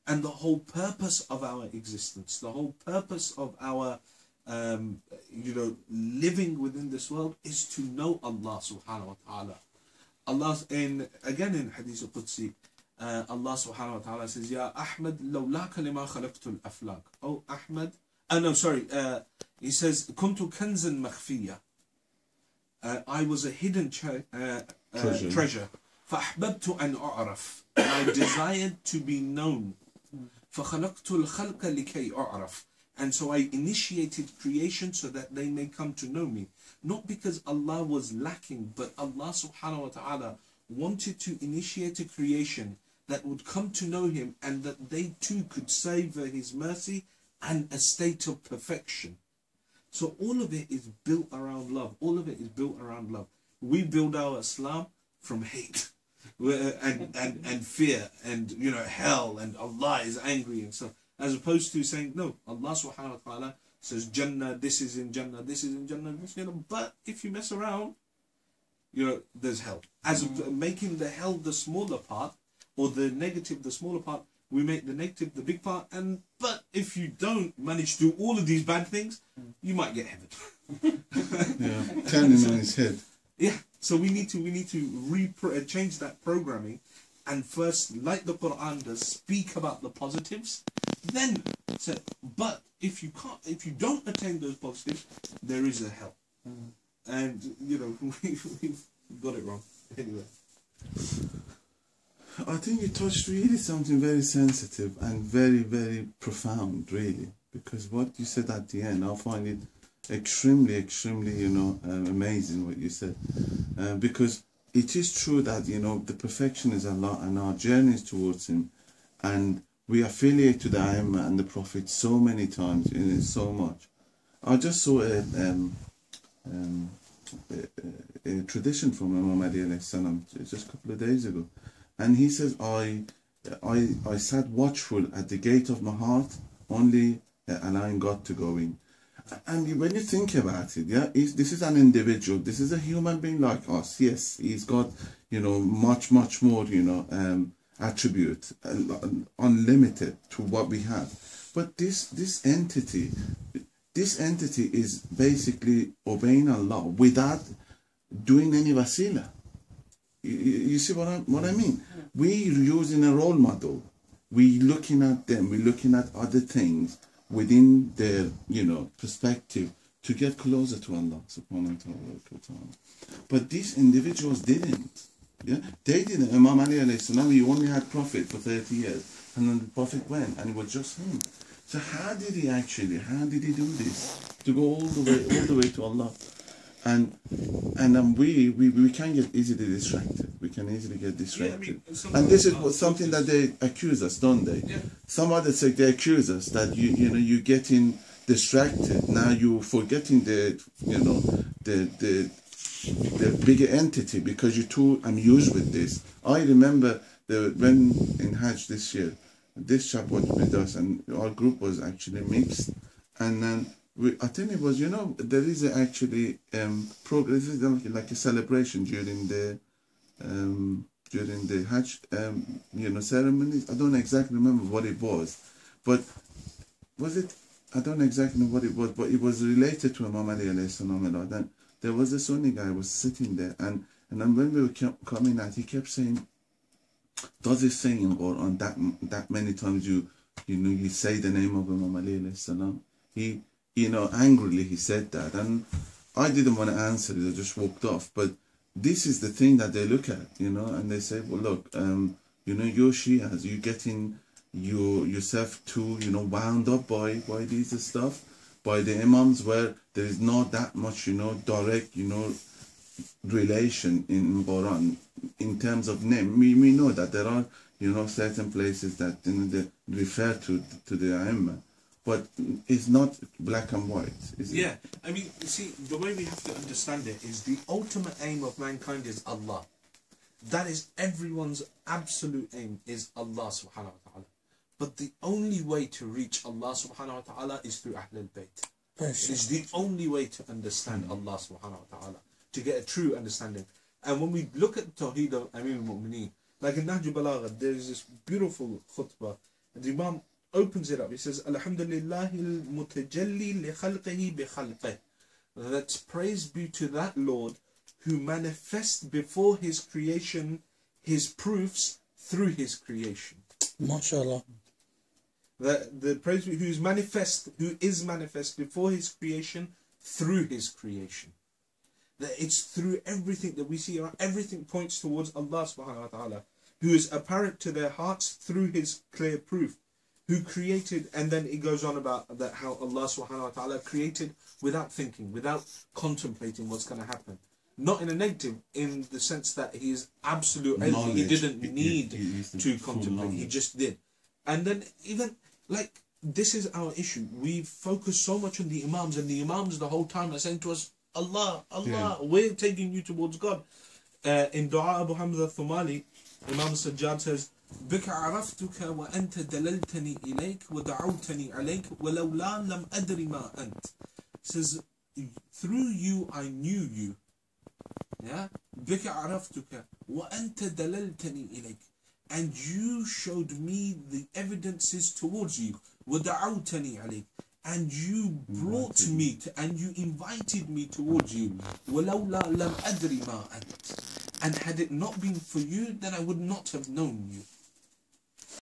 And the whole purpose of our existence, the whole purpose of our living within this world is to know Allah subhanahu wa ta'ala. Allah, again in Hadith al-Qudsi, Allah subhanahu wa ta'ala says, Ya Ahmad, lawlaka lima khalaqtul aflaq. Oh Ahmad, he says, Kuntu kanzan makhfiya. I was a hidden treasure. فأحببت أن أعرف. I desired to be known. فخلقت الخلق لكي أعرف. And so I initiated creation so that they may come to know me. Not because Allah was lacking, but Allah subhanahu wa ta'ala wanted to initiate a creation that would come to know Him, and that they too could savor His mercy and a state of perfection. So all of it is built around love. All of it is built around love. We build our Islam from hate and fear and hell and Allah is angry and stuff, as opposed to saying no, Allah subhanahu wa ta'ala says Jannah, this is in Jannah, this is in Jannah, but if you mess around, there's hell. As making the hell the smaller part, or the negative the smaller part, we make the negative the big part, but if you don't manage to do all of these bad things, you might get heaven. Turning on his head. Yeah, so we need to change that programming, and first, like the Qur'an does, speak about the positives. Then say, but if you don't attain those positives, there is a hell. And we've got it wrong. Anyway, I think you touched really something very sensitive and very, very profound, really, because what you said at the end, I find it extremely, extremely, amazing what you said, because it is true that the perfection is Allah and our journey is towards Him, and we affiliate to the Aimma and the Prophet so many times, so much. I just saw a tradition from Imam Ali alayhi salam just a couple of days ago, and he says, I sat watchful at the gate of my heart, only allowing God to go in. And when you think about it, this is an individual, this is a human being like us. Yes, he's got much more attribute, unlimited to what we have. But this entity is basically obeying Allah without doing any wasila. You see what I mean? We're using a role model. We're looking at them. We're looking at other things within their perspective to get closer to Allah subhanahu wa ta'ala. But these individuals didn't. Yeah, they didn't. Imam Ali alayhi salam, he only had Prophet for 30 years, and then the Prophet went, and it was just him. So how did he do this to go all the way to Allah? And we can get easily distracted. We can easily get distracted. Yeah, and this is something that they accuse us, don't they? Yeah. Some others say they accuse us that you're getting distracted. Now you're forgetting the bigger entity because you're too amused with this. I remember when in Hajj this year, this chap was with us, and our group was actually mixed, and then. I think it was, there is actually progress, like a celebration during the Hajj, ceremonies. I don't exactly remember what it was, but was it? I don't exactly know what it was, but it was related to Imam Ali alayhi salam. Then there was a Sunni guy was sitting there, and then when we were coming out, he kept saying, "Does it say in Qur'an that many times you say the name of Imam Ali alayhi salam?" Angrily he said that, and I didn't want to answer it. I just walked off. But this is the thing that they look at, and they say, well, look, you're Shias, you're getting yourself too, wound up by these stuff, by the imams, where there is not that much, direct, relation in Quran in terms of name. We know that there are, certain places that they refer to the Aimma. But it's not black and white, is it? Yeah, I mean, see, the way we have to understand it is the ultimate aim of mankind is Allah. That is everyone's absolute aim, is Allah subhanahu wa ta'ala. But the only way to reach Allah subhanahu wa ta'ala is through Ahlul Bayt. It is the only way to understand Allah subhanahu wa ta'ala, to get a true understanding. And when we look at Tawheed of Amir al-Mu'mineen, like in Nahj al-Balagha, there is this beautiful khutbah The Imam opens it up. He says, Alhamdulillahi al-mutajalli li khalqihi bi khalqih. That praise be to that Lord who manifests before his creation his proofs through his creation. Mashallah. The praise who is manifest before his creation through his creation. That it's through everything that we see around, everything points towards Allah subhanahu wa ta'ala, who is apparent to their hearts through his clear proof, who created, and then it goes on about that how Allah subhanahu wa ta'ala created without thinking, without contemplating what's going to happen. Not in a negative, in the sense that he is absolute, he didn't need to contemplate, he just did. And then even, like, this is our issue. We focus so much on the Imams, and the Imams the whole time are saying to us, Allah, Allah, we're taking you towards God. In Dua Abu Hamza al-Thumali, Imam Sajjad says, بك عرفتك وأنت دللتني إليك ودعوتني عليك ولولا لم أدري ما أنت. Says, through you I knew you. Yeah? بك عرفتك وأنت دللتني إليك. And you showed me the evidences towards you. وَدَعَوْتَنِي عَلَيْكَ. And you brought me to, and you invited me towards you. وَلَوْلَا لَمْ أَدْرِ مَا أَنْتَ. And had it not been for you, then I would not have known you.